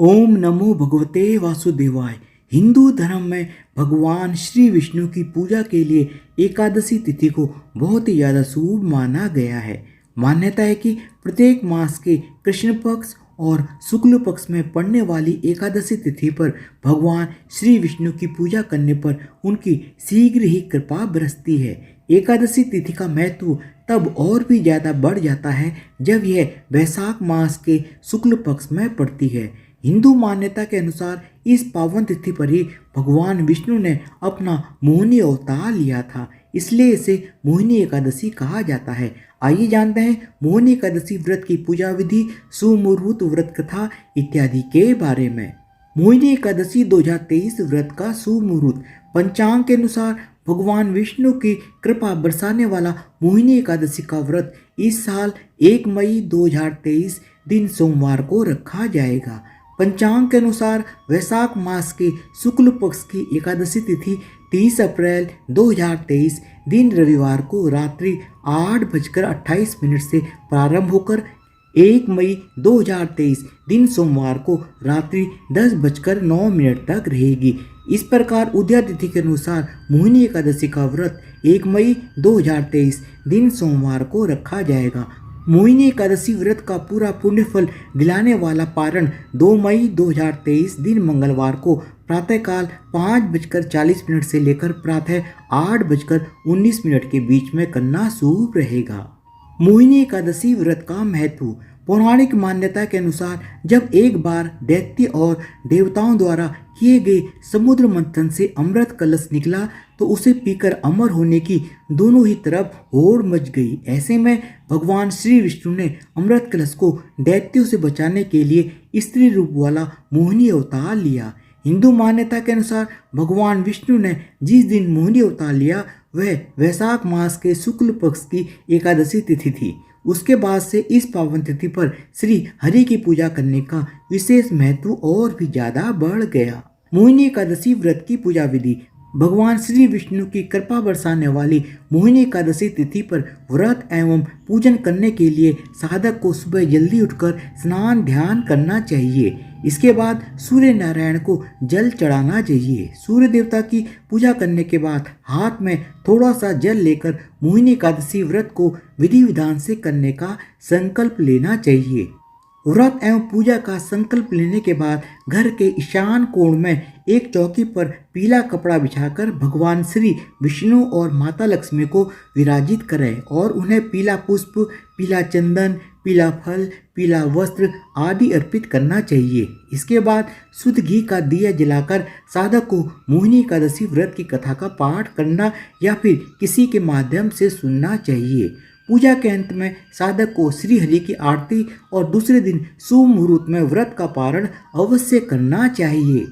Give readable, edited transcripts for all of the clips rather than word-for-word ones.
ओम नमो भगवते वासुदेवाय। हिंदू धर्म में भगवान श्री विष्णु की पूजा के लिए एकादशी तिथि को बहुत ही ज़्यादा शुभ माना गया है। मान्यता है कि प्रत्येक मास के कृष्ण पक्ष और शुक्ल पक्ष में पड़ने वाली एकादशी तिथि पर भगवान श्री विष्णु की पूजा करने पर उनकी शीघ्र ही कृपा बरसती है। एकादशी तिथि का महत्व तब और भी ज़्यादा बढ़ जाता है जब यह वैशाख मास के शुक्ल पक्ष में पड़ती है। हिंदू मान्यता के अनुसार इस पावन तिथि पर ही भगवान विष्णु ने अपना मोहिनी अवतार लिया था, इसलिए इसे मोहिनी एकादशी कहा जाता है। आइए जानते हैं मोहिनी एकादशी व्रत की पूजा विधि, सुमुहूर्त व्रत कथा इत्यादि के बारे में। मोहिनी एकादशी 2023 व्रत का सुमुहूर्त। पंचांग के अनुसार भगवान विष्णु की कृपा बरसाने वाला मोहिनी एकादशी का व्रत इस साल 1 मई 2023 दिन सोमवार को रखा जाएगा। पंचांग के अनुसार वैशाख मास के शुक्ल पक्ष की एकादशी तिथि 30 अप्रैल 2023 दिन रविवार को रात्रि 8:28 से प्रारंभ होकर 1 मई 2023 दिन सोमवार को रात्रि 10:09 तक रहेगी। इस प्रकार उदया तिथि के अनुसार मोहिनी एकादशी का व्रत 1 मई 2023 दिन सोमवार को रखा जाएगा। मोहिनी एकादशी व्रत का पूरा पुण्यफल दिलाने वाला पारण 2 मई 2023 दिन मंगलवार को प्रातःकाल 5:40 से लेकर प्रातः 8:19 के बीच में करना शुभ रहेगा। मोहिनी एकादशी व्रत का महत्व। पौराणिक मान्यता के अनुसार जब एक बार दैत्य और देवताओं द्वारा किए गए समुद्र मंथन से अमृत कलश निकला तो उसे पीकर अमर होने की दोनों ही तरफ होड़ मच गई। ऐसे में भगवान श्री विष्णु ने अमृत कलश को दैत्यों से बचाने के लिए स्त्री रूप वाला मोहिनी अवतार लिया। हिंदू मान्यता के अनुसार भगवान विष्णु ने जिस दिन मोहिनी अवतार लिया वह वैशाख मास के शुक्ल पक्ष की एकादशी तिथि थी। उसके बाद से इस पावन तिथि पर श्री हरि की पूजा करने का विशेष महत्व और भी ज़्यादा बढ़ गया। मोहिनी एकादशी व्रत की पूजा विधि। भगवान श्री विष्णु की कृपा बरसाने वाली मोहिनी एकादशी तिथि पर व्रत एवं पूजन करने के लिए साधक को सुबह जल्दी उठकर स्नान ध्यान करना चाहिए। इसके बाद सूर्य नारायण को जल चढ़ाना चाहिए। सूर्य देवता की पूजा करने के बाद हाथ में थोड़ा सा जल लेकर मोहिनी एकादशी व्रत को विधि विधान से करने का संकल्प लेना चाहिए। व्रत एवं पूजा का संकल्प लेने के बाद घर के ईशान कोण में एक चौकी पर पीला कपड़ा बिछाकर भगवान श्री विष्णु और माता लक्ष्मी को विराजित करें और उन्हें पीला पुष्प, पीला चंदन, पीला फल, पीला वस्त्र आदि अर्पित करना चाहिए। इसके बाद शुद्ध घी का दिया जलाकर साधक को मोहिनी एकादशी व्रत की कथा का पाठ करना या फिर किसी के माध्यम से सुनना चाहिए। पूजा के अंत में साधक को श्री हरि की आरती और दूसरे दिन शुभ मुहूर्त में व्रत का पारण अवश्य करना चाहिए।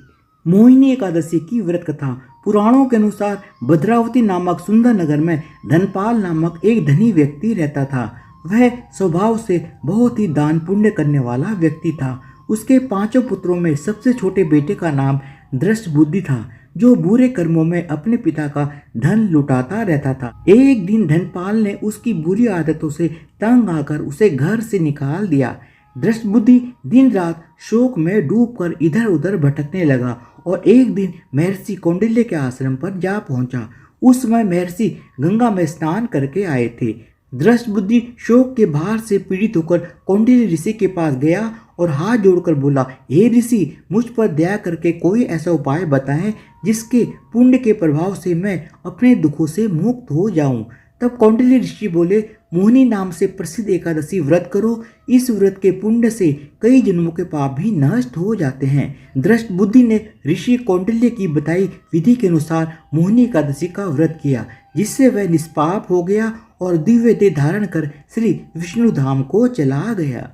मोहिनी एकादशी की व्रत कथा। पुराणों के अनुसार भद्रावती नामक सुंदर नगर में धनपाल नामक एक धनी व्यक्ति रहता था। वह स्वभाव से बहुत ही दान पुण्य करने वाला व्यक्ति था। उसके 5 पुत्रों में सबसे छोटे बेटे का नाम दृष्टबुद्धि था, जो बुरे कर्मों में अपने पिता का धन लुटाता रहता था। एक दिन धनपाल ने उसकी बुरी आदतों से तंग आकर उसे घर से निकाल दिया। दृष्टबुद्धि दिन रात शोक में डूबकर इधर उधर भटकने लगा और एक दिन महर्षि कौंडिल्य के आश्रम पर जा पहुंचा। उस समय महर्षि गंगा में स्नान करके आए थे। दृष्टबुद्धि शोक के भार से पीड़ित होकर कौंडिल्य ऋषि के पास गया और हाथ जोड़कर बोला, हे ऋषि, मुझ पर दया करके कोई ऐसा उपाय बताएं जिसके पुण्य के प्रभाव से मैं अपने दुखों से मुक्त हो जाऊं। तब कौंडिल्य ऋषि बोले, मोहिनी नाम से प्रसिद्ध एकादशी व्रत करो। इस व्रत के पुण्य से कई जन्मों के पाप भी नष्ट हो जाते हैं। दृष्टबुद्धि ने ऋषि कौंडिल्य की बताई विधि के अनुसार मोहिनी एकादशी का व्रत किया, जिससे वह निष्पाप हो गया और दिव्य देह धारण कर श्री विष्णु धाम को चला गया।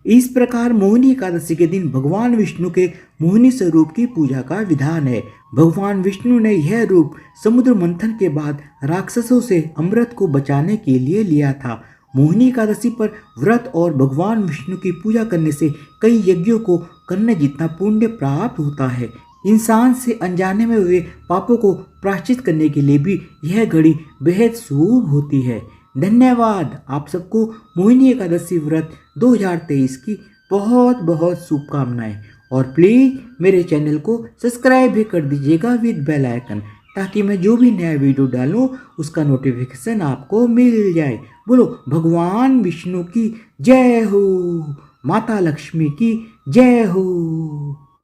इस प्रकार मोहिनी एकादशी के दिन भगवान विष्णु के मोहिनी स्वरूप की पूजा का विधान है। भगवान विष्णु ने यह रूप समुद्र मंथन के बाद राक्षसों से अमृत को बचाने के लिए लिया था। मोहिनी एकादशी पर व्रत और भगवान विष्णु की पूजा करने से कई यज्ञों को करने जितना पुण्य प्राप्त होता है। इंसान से अनजाने में हुए पापों को प्रायश्चित करने के लिए भी यह घड़ी बेहद शुभ होती है। धन्यवाद। आप सबको मोहिनी एकादशी व्रत 2023 की बहुत बहुत शुभकामनाएं। और प्लीज़ मेरे चैनल को सब्सक्राइब भी कर दीजिएगा विद बेल आइकन, ताकि मैं जो भी नया वीडियो डालूं उसका नोटिफिकेशन आपको मिल जाए। बोलो भगवान विष्णु की जय हो, माता लक्ष्मी की जय हो।